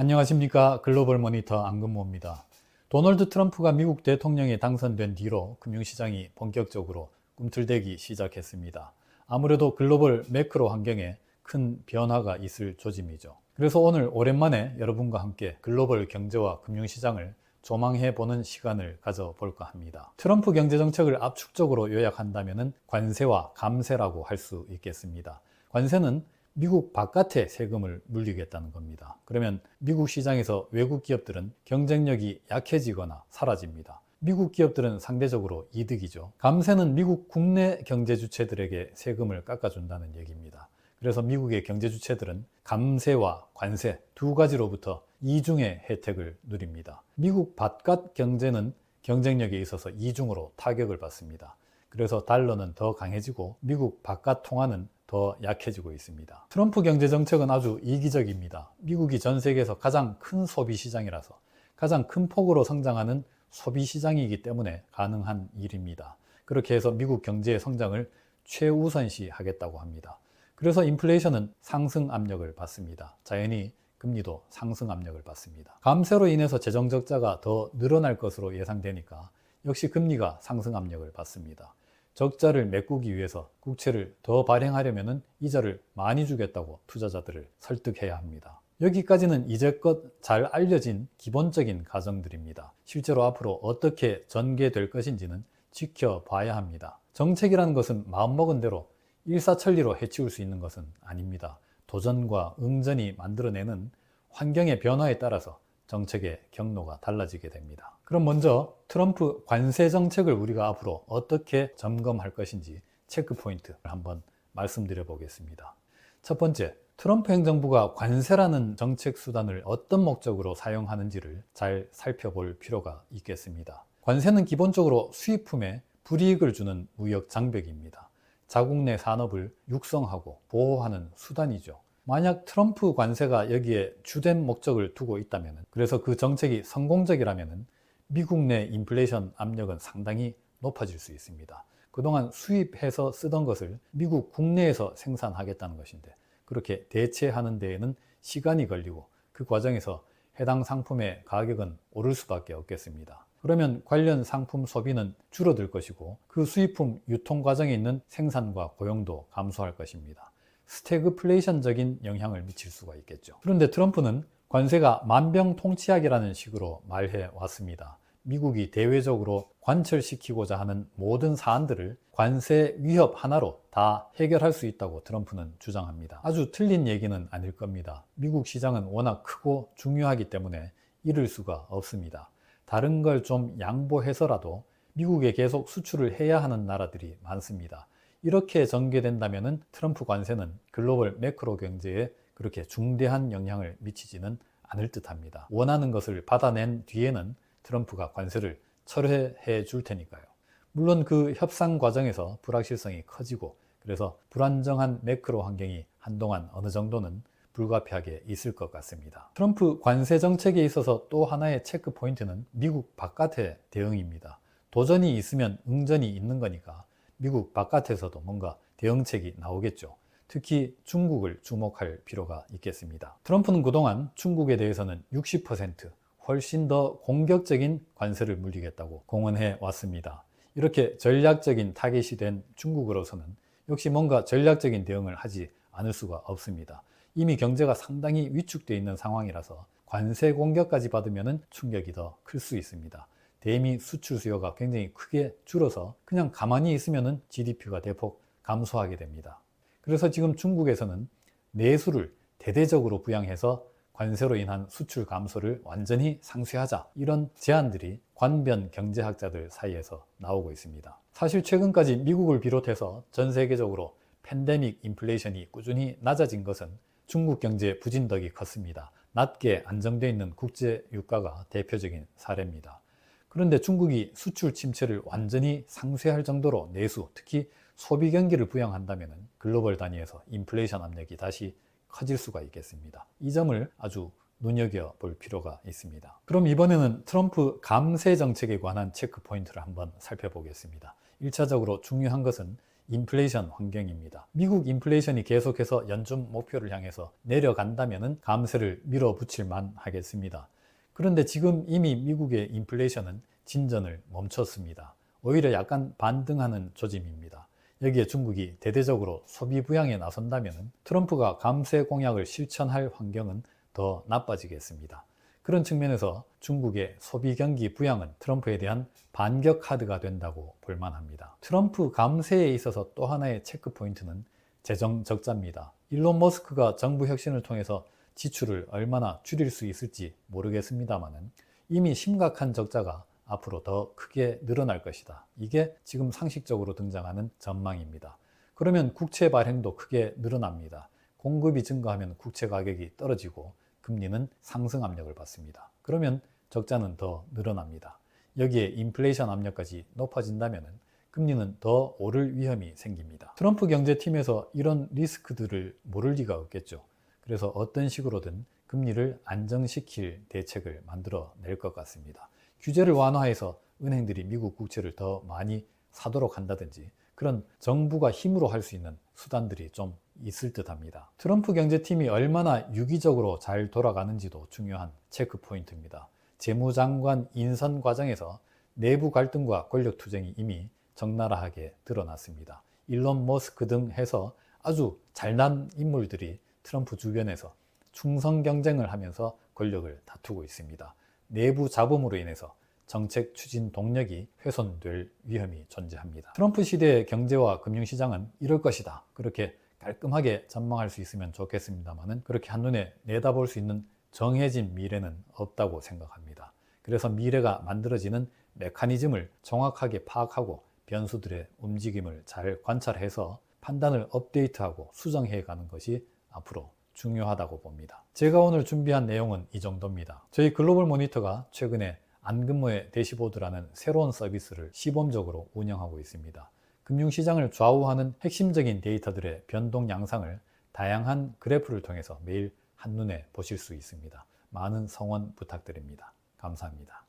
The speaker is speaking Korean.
안녕하십니까. 글로벌 모니터 안근모입니다. 도널드 트럼프가 미국 대통령에 당선된 뒤로 금융시장이 본격적으로 꿈틀대기 시작했습니다. 아무래도 글로벌 매크로 환경에 큰 변화가 있을 조짐이죠. 그래서 오늘 오랜만에 여러분과 함께 글로벌 경제와 금융시장을 조망해 보는 시간을 가져볼까 합니다. 트럼프 경제정책을 압축적으로 요약한다면 관세와 감세라고 할 수 있겠습니다. 관세는 미국 바깥에 세금을 물리겠다는 겁니다. 그러면 미국 시장에서 외국 기업들은 경쟁력이 약해지거나 사라집니다. 미국 기업들은 상대적으로 이득이죠. 감세는 미국 국내 경제 주체들에게 세금을 깎아준다는 얘기입니다. 그래서 미국의 경제 주체들은 감세와 관세 두 가지로부터 이중의 혜택을 누립니다. 미국 바깥 경제는 경쟁력에 있어서 이중으로 타격을 받습니다. 그래서 달러는 더 강해지고 미국 바깥 통화는 더 약해지고 있습니다. 트럼프 경제정책은 아주 이기적입니다. 미국이 전 세계에서 가장 큰 소비시장이라서 가장 큰 폭으로 성장하는 소비시장이기 때문에 가능한 일입니다. 그렇게 해서 미국 경제의 성장을 최우선시 하겠다고 합니다. 그래서 인플레이션은 상승 압력을 받습니다. 자연히 금리도 상승 압력을 받습니다. 감세로 인해서 재정 적자가 더 늘어날 것으로 예상되니까 역시 금리가 상승 압력을 받습니다. 적자를 메꾸기 위해서 국채를 더 발행하려면 이자를 많이 주겠다고 투자자들을 설득해야 합니다. 여기까지는 이제껏 잘 알려진 기본적인 가정들입니다. 실제로 앞으로 어떻게 전개될 것인지는 지켜봐야 합니다. 정책이라는 것은 마음먹은 대로 일사천리로 해치울 수 있는 것은 아닙니다. 도전과 응전이 만들어내는 환경의 변화에 따라서 정책의 경로가 달라지게 됩니다. 그럼 먼저 트럼프 관세 정책을 우리가 앞으로 어떻게 점검할 것인지 체크 포인트를 한번 말씀드려 보겠습니다. 첫 번째, 트럼프 행정부가 관세라는 정책 수단을 어떤 목적으로 사용하는지를 잘 살펴볼 필요가 있겠습니다. 관세는 기본적으로 수입품에 불이익을 주는 무역 장벽입니다. 자국 내 산업을 육성하고 보호하는 수단이죠. 만약 트럼프 관세가 여기에 주된 목적을 두고 있다면, 그래서 그 정책이 성공적이라면 미국 내 인플레이션 압력은 상당히 높아질 수 있습니다. 그동안 수입해서 쓰던 것을 미국 국내에서 생산하겠다는 것인데, 그렇게 대체하는 데에는 시간이 걸리고 그 과정에서 해당 상품의 가격은 오를 수밖에 없겠습니다. 그러면 관련 상품 소비는 줄어들 것이고 그 수입품 유통 과정에 있는 생산과 고용도 감소할 것입니다. 스태그플레이션적인 영향을 미칠 수가 있겠죠. 그런데 트럼프는 관세가 만병통치약이라는 식으로 말해 왔습니다. 미국이 대외적으로 관철시키고자 하는 모든 사안들을 관세 위협 하나로 다 해결할 수 있다고 트럼프는 주장합니다. 아주 틀린 얘기는 아닐 겁니다. 미국 시장은 워낙 크고 중요하기 때문에 잃을 수가 없습니다. 다른 걸 좀 양보해서라도 미국에 계속 수출을 해야 하는 나라들이 많습니다. 이렇게 전개된다면 트럼프 관세는 글로벌 매크로 경제에 그렇게 중대한 영향을 미치지는 않을 듯합니다. 원하는 것을 받아낸 뒤에는 트럼프가 관세를 철회해 줄 테니까요. 물론 그 협상 과정에서 불확실성이 커지고 그래서 불안정한 매크로 환경이 한동안 어느 정도는 불가피하게 있을 것 같습니다. 트럼프 관세 정책에 있어서 또 하나의 체크 포인트는 미국 바깥의 대응입니다. 도전이 있으면 응전이 있는 거니까 미국 바깥에서도 뭔가 대응책이 나오겠죠. 특히 중국을 주목할 필요가 있겠습니다. 트럼프는 그동안 중국에 대해서는 60% 훨씬 더 공격적인 관세를 물리겠다고 공언해 왔습니다. 이렇게 전략적인 타깃이 된 중국으로서는 역시 뭔가 전략적인 대응을 하지 않을 수가 없습니다. 이미 경제가 상당히 위축되어 있는 상황이라서 관세 공격까지 받으면 충격이 더 클 수 있습니다. 대미 수출 수요가 굉장히 크게 줄어서 그냥 가만히 있으면 GDP가 대폭 감소하게 됩니다. 그래서 지금 중국에서는 내수를 대대적으로 부양해서 관세로 인한 수출 감소를 완전히 상쇄하자, 이런 제안들이 관변 경제학자들 사이에서 나오고 있습니다. 사실 최근까지 미국을 비롯해서 전 세계적으로 팬데믹 인플레이션이 꾸준히 낮아진 것은 중국 경제의 부진덕이 컸습니다. 낮게 안정되어 있는 국제 유가가 대표적인 사례입니다. 그런데 중국이 수출 침체를 완전히 상쇄할 정도로 내수, 특히 소비 경기를 부양한다면 글로벌 단위에서 인플레이션 압력이 다시 커질 수가 있겠습니다. 이 점을 아주 눈여겨볼 필요가 있습니다. 그럼 이번에는 트럼프 감세 정책에 관한 체크 포인트를 한번 살펴보겠습니다. 1차적으로 중요한 것은 인플레이션 환경입니다. 미국 인플레이션이 계속해서 연준 목표를 향해서 내려간다면 감세를 밀어붙일 만 하겠습니다. 그런데 지금 이미 미국의 인플레이션은 진전을 멈췄습니다. 오히려 약간 반등하는 조짐입니다. 여기에 중국이 대대적으로 소비 부양에 나선다면 트럼프가 감세 공약을 실천할 환경은 더 나빠지겠습니다. 그런 측면에서 중국의 소비 경기 부양은 트럼프에 대한 반격 카드가 된다고 볼만합니다. 트럼프 감세에 있어서 또 하나의 체크 포인트는 재정 적자입니다. 일론 머스크가 정부 혁신을 통해서 지출을 얼마나 줄일 수 있을지 모르겠습니다만 이미 심각한 적자가 앞으로 더 크게 늘어날 것이다. 이게 지금 상식적으로 등장하는 전망입니다. 그러면 국채 발행도 크게 늘어납니다. 공급이 증가하면 국채 가격이 떨어지고 금리는 상승 압력을 받습니다. 그러면 적자는 더 늘어납니다. 여기에 인플레이션 압력까지 높아진다면 금리는 더 오를 위험이 생깁니다. 트럼프 경제팀에서 이런 리스크들을 모를 리가 없겠죠. 그래서 어떤 식으로든 금리를 안정시킬 대책을 만들어 낼 것 같습니다. 규제를 완화해서 은행들이 미국 국채를 더 많이 사도록 한다든지 그런 정부가 힘으로 할 수 있는 수단들이 좀 있을 듯 합니다. 트럼프 경제팀이 얼마나 유기적으로 잘 돌아가는지도 중요한 체크 포인트입니다. 재무장관 인선 과정에서 내부 갈등과 권력 투쟁이 이미 적나라하게 드러났습니다. 일론 머스크 등 해서 아주 잘난 인물들이 트럼프 주변에서 충성 경쟁을 하면서 권력을 다투고 있습니다. 내부 잡음으로 인해서 정책 추진 동력이 훼손될 위험이 존재합니다. 트럼프 시대의 경제와 금융시장은 이럴 것이다. 그렇게 깔끔하게 전망할 수 있으면 좋겠습니다만은 그렇게 한눈에 내다볼 수 있는 정해진 미래는 없다고 생각합니다. 그래서 미래가 만들어지는 메커니즘을 정확하게 파악하고 변수들의 움직임을 잘 관찰해서 판단을 업데이트하고 수정해 가는 것이 앞으로 중요하다고 봅니다. 제가 오늘 준비한 내용은 이 정도입니다. 저희 글로벌 모니터가 최근에 안근모의 대시보드라는 새로운 서비스를 시범적으로 운영하고 있습니다. 금융시장을 좌우하는 핵심적인 데이터들의 변동 양상을 다양한 그래프를 통해서 매일 한눈에 보실 수 있습니다. 많은 성원 부탁드립니다. 감사합니다.